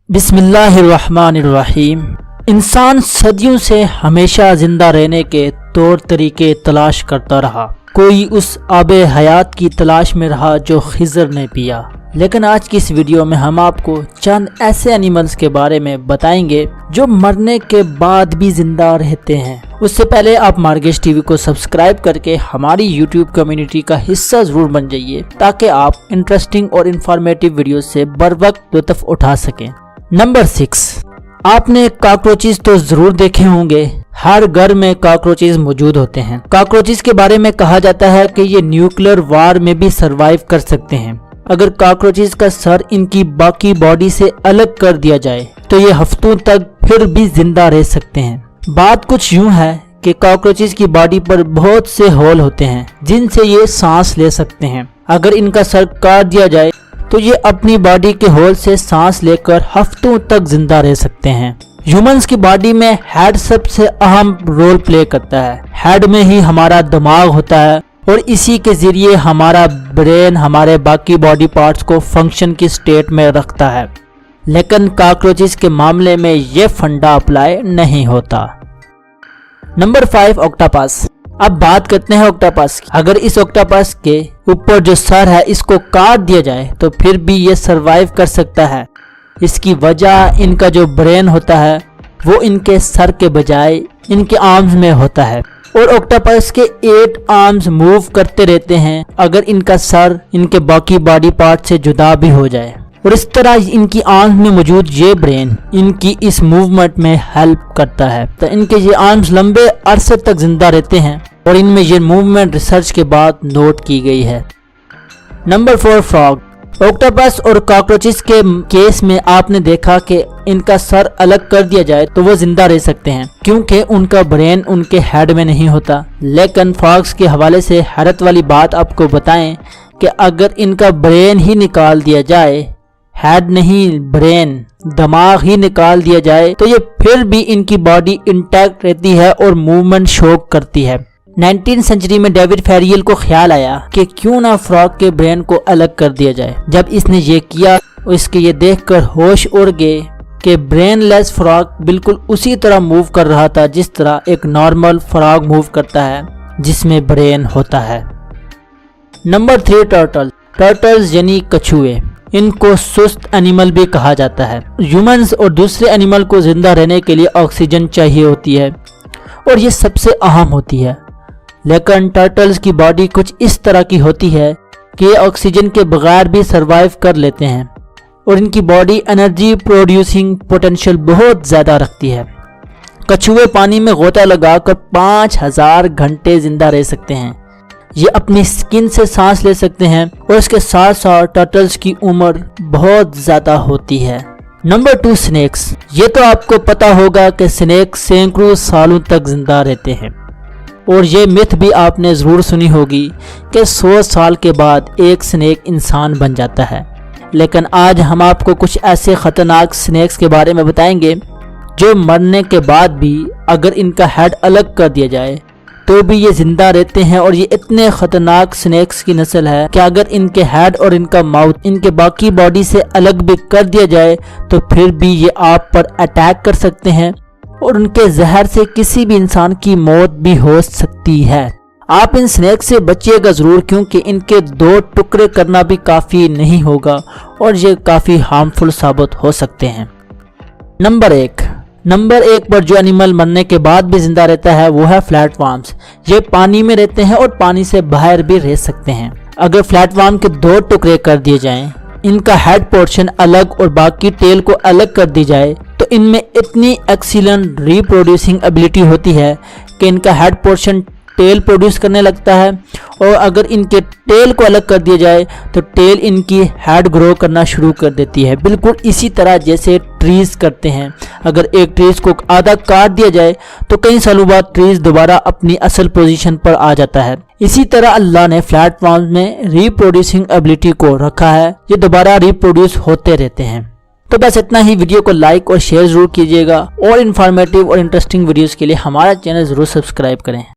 بسم اللہ الرحمن الرحیم۔ انسان صدیوں سے ہمیشہ زندہ رہنے کے طور طریقے تلاش کرتا رہا۔ کوئی اس آب حیات کی تلاش میں رہا جو خضر نے پیا، لیکن آج کی اس ویڈیو میں ہم آپ کو چند ایسے اینیملز کے بارے میں بتائیں گے جو مرنے کے بعد بھی زندہ رہتے ہیں۔ اس سے پہلے آپ مارگیش ٹی وی کو سبسکرائب کر کے ہماری یوٹیوب کمیونٹی کا حصہ ضرور بن جائیے تاکہ آپ انٹرسٹنگ اور انفارمیٹیو ویڈیوز سے بر وقت لطف اٹھا سکیں۔ نمبر 6، آپ نے کاکروچز تو ضرور دیکھے ہوں گے۔ ہر گھر میں کاکروچز موجود ہوتے ہیں۔ کاکروچز کے بارے میں کہا جاتا ہے کہ یہ نیوکلیر وار میں بھی سروائیو کر سکتے ہیں۔ اگر کاکروچز کا سر ان کی باقی باڈی سے الگ کر دیا جائے تو یہ ہفتوں تک پھر بھی زندہ رہ سکتے ہیں۔ بات کچھ یوں ہے کہ کاکروچز کی باڈی پر بہت سے ہول ہوتے ہیں جن سے یہ سانس لے سکتے ہیں۔ اگر ان کا سر کاٹ دیا جائے تو یہ اپنی باڈی کے ہول سے سانس لے کر ہفتوں تک زندہ رہ سکتے ہیں۔ ہیومنز کی باڈی میں ہیڈ سب سے اہم رول پلے کرتا ہے۔ ہیڈ میں ہی ہمارا دماغ ہوتا ہے اور اسی کے ذریعے ہمارا برین ہمارے باقی باڈی پارٹس کو فنکشن کی سٹیٹ میں رکھتا ہے، لیکن کاکروچز کے معاملے میں یہ فنڈا اپلائی نہیں ہوتا۔ نمبر 5، آکٹاپس۔ اب بات کرتے ہیں آکٹاپس کی۔ اگر اس آکٹاپس کے اوپر جو سر ہے اس کو کاٹ دیا جائے تو پھر بھی یہ سروائیو کر سکتا ہے۔ اس کی وجہ ان کا جو برین ہوتا ہے وہ ان کے سر کے بجائے ان کے آرمز میں ہوتا ہے، اور آکٹاپس کے 8 آرمز موو کرتے رہتے ہیں اگر ان کا سر ان کے باقی باڈی پارٹ سے جدا بھی ہو جائے، اور اس طرح ان کی آرمز میں موجود یہ برین ان کی اس موومنٹ میں ہیلپ کرتا ہے، تو ان کے یہ آرمز لمبے عرصے تک زندہ رہتے ہیں اور ان میں یہ موومنٹ ریسرچ کے بعد نوٹ کی گئی ہے۔ Number 4، frog. آکٹوپس اور کاکروچز کے کیس میں آپ نے دیکھا کہ ان کا سر الگ کر دیا جائے تو وہ زندہ رہ سکتے ہیں کیونکہ ان کا برین ان کے ہیڈ میں نہیں ہوتا، لیکن فراگز کے حوالے سے حیرت والی بات آپ کو بتائیں کہ اگر ان کا برین ہی نکال دیا جائے، ہیڈ نہیں برین، دماغ ہی نکال دیا جائے، تو یہ پھر بھی ان کی باڈی انٹیکٹ رہتی ہے اور موومنٹ شو کرتی ہے۔ 19 سنچری میں ڈیوڈ فیریل کو خیال آیا کہ کیوں نہ فراگ کے برین کو الگ کر دیا جائے۔ جب اس نے یہ کیا اس کے یہ دیکھ کر ہوش اڑ گئے کہ برین لیس فراگ بالکل اسی طرح موو کر رہا تھا جس طرح ایک نارمل فراگ موو کرتا ہے جس میں برین ہوتا ہے۔ Number 3، turtle. ٹرٹلز یعنی کچھوے، ان کو سست اینیمل بھی کہا جاتا ہے۔ ہیومنز اور دوسرے اینیمل کو زندہ رہنے کے لیے آکسیجن چاہیے ہوتی ہے اور یہ سب سے اہم ہوتی ہے، لیکن ٹرٹلز کی باڈی کچھ اس طرح کی ہوتی ہے کہ یہ آکسیجن کے بغیر بھی سروائیو کر لیتے ہیں، اور ان کی باڈی انرجی پروڈیوسنگ پوٹینشیل بہت زیادہ رکھتی ہے۔ کچھوے پانی میں غوطہ لگا کر 5000 گھنٹے زندہ رہ سکتے ہیں۔ یہ اپنی سکن سے سانس لے سکتے ہیں اور اس کے ساتھ ساتھ ٹرٹلز کی عمر بہت زیادہ ہوتی ہے۔ Number 2، snacks. یہ تو آپ کو پتا ہوگا کہ سنیک سینکڑوں سالوں تک زندہ رہتے ہیں، اور یہ متھ بھی آپ نے ضرور سنی ہوگی کہ 100 سال کے بعد ایک سنیک انسان بن جاتا ہے، لیکن آج ہم آپ کو کچھ ایسے خطرناک سنیکس کے بارے میں بتائیں گے جو مرنے کے بعد بھی اگر ان کا ہیڈ الگ کر دیا جائے تو بھی یہ زندہ رہتے ہیں، اور یہ اتنے خطرناک سنیکس کی نسل ہے کہ اگر ان کے ہیڈ اور ان کا ماؤتھ ان کے باقی باڈی سے الگ بھی کر دیا جائے تو پھر بھی یہ آپ پر اٹیک کر سکتے ہیں اور ان کے زہر سے کسی بھی انسان کی موت بھی ہو سکتی ہے۔ آپ ان سنیک سے بچیے گا ضرور کیونکہ ان کے 2 ٹکڑے کرنا بھی کافی نہیں ہوگا اور یہ کافی ہارمفل ثابت ہو سکتے ہیں۔ نمبر 1 پر جو اینیمل مرنے کے بعد بھی زندہ رہتا ہے وہ ہے فلیٹ وارمز۔ یہ پانی میں رہتے ہیں اور پانی سے باہر بھی رہ سکتے ہیں۔ اگر فلیٹ وارم کے 2 ٹکڑے کر دیے جائیں، ان کا ہیڈ پورشن الگ اور باقی ٹیل کو الگ کر دی جائے تو ان میں اتنی ایکسیلنٹ ری پروڈیوسنگ ایبلٹی ہوتی ہے کہ ان کا ہیڈ پورشن ٹیل پروڈیوس کرنے لگتا ہے، اور اگر ان کے ٹیل کو الگ کر دیا جائے تو ٹیل ان کی ہیڈ گرو کرنا شروع کر دیتی ہے، بالکل اسی طرح جیسے ٹریز کرتے ہیں۔ اگر ایک ٹریز کو آدھا کاٹ دیا جائے تو کئی سالوں بعد ٹریز دوبارہ اپنی اصل پوزیشن پر آ جاتا ہے۔ اسی طرح اللہ نے فلیٹ وارمز میں ری پروڈیوسنگ ایبلٹی کو رکھا ہے، یہ دوبارہ ری پروڈیوس ہوتے رہتے ہیں۔ تو بس اتنا ہی۔ ویڈیو کو لائک اور شیئر ضرور کیجیے گا، اور انفارمیٹیو اور انٹرسٹنگ ویڈیوز کے لیے ہمارا چینل ضرور سبسکرائب کریں۔